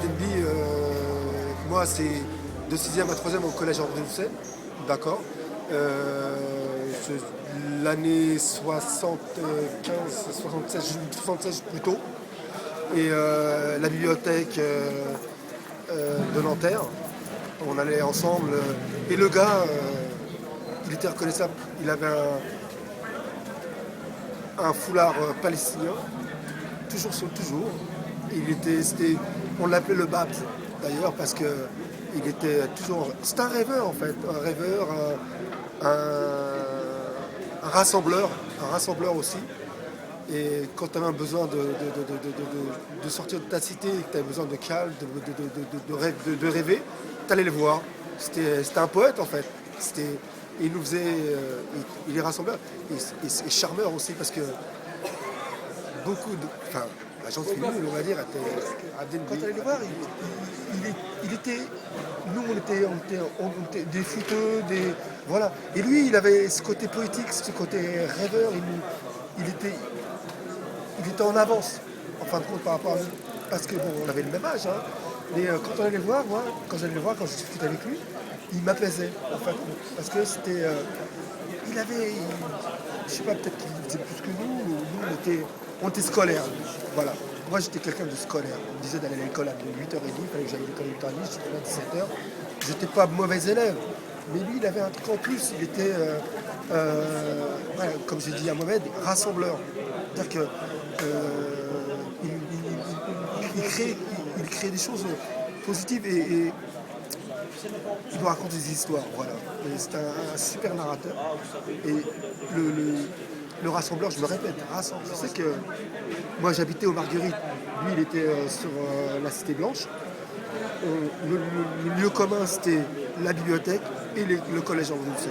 Denby, moi, c'est de 6e à 3e au collège André Doucet, d'accord. L'année 75, 76 plutôt. Et la bibliothèque de Nanterre, on allait ensemble. Et le gars, il était reconnaissable. Il avait un foulard palestinien, toujours. On l'appelait le Babs d'ailleurs parce que il était toujours. C'était un rêveur en fait, un rêveur, un rassembleur aussi. Et quand tu avais besoin de sortir de ta cité, que tu avais besoin de calme, de rêver, tu allais le voir. C'était un poète en fait. Il nous faisait. Il est rassembleur et charmeur aussi parce que enfin, la gente fine, on va dire, quand tu allais le voir, il était. Nous, on était des footeux, voilà. Et lui, il avait ce côté poétique, ce côté rêveur. Il était en avance, en fin de compte, par rapport à nous. Parce que, bon, on avait le même âge, hein. Mais quand on allait le voir, quand je discutais avec lui, il m'apaisait, en fin de compte. Parce que c'était. Je sais pas, peut-être qu'il faisait plus que nous. Nous, on était scolaires. Voilà. Moi, j'étais quelqu'un de scolaire. On me disait d'aller à l'école à 8h30, il fallait que j'aille à l'école à 8h30, j'étais là à 17h. J'étais pas mauvais élève. Mais lui, il avait un truc en plus. Il était, comme j'ai dit à Mohamed, rassembleur. C'est-à-dire que il crée des choses positives et il nous raconte des histoires. Voilà. C'est un super narrateur. Et le rassembleur, je me répète, rassemble. Je sais que moi j'habitais aux Marguerites. Lui, il était sur la Cité Blanche. Le lieu commun, c'était la bibliothèque et le collège André Doucet.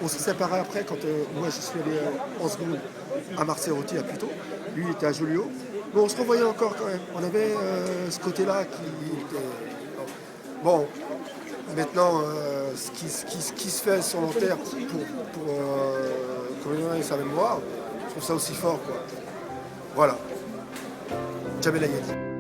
On s'est séparés après quand moi je suis allé en seconde à Marseille-Rôti à Puteaux. Lui il était à Joliot. Mais on se revoyait encore quand même. On avait ce côté-là qui était. Bon, maintenant, ce qui se sur Nanterre pour commémorer sa mémoire, je trouve ça aussi fort, quoi. Voilà. Jamel Ayed.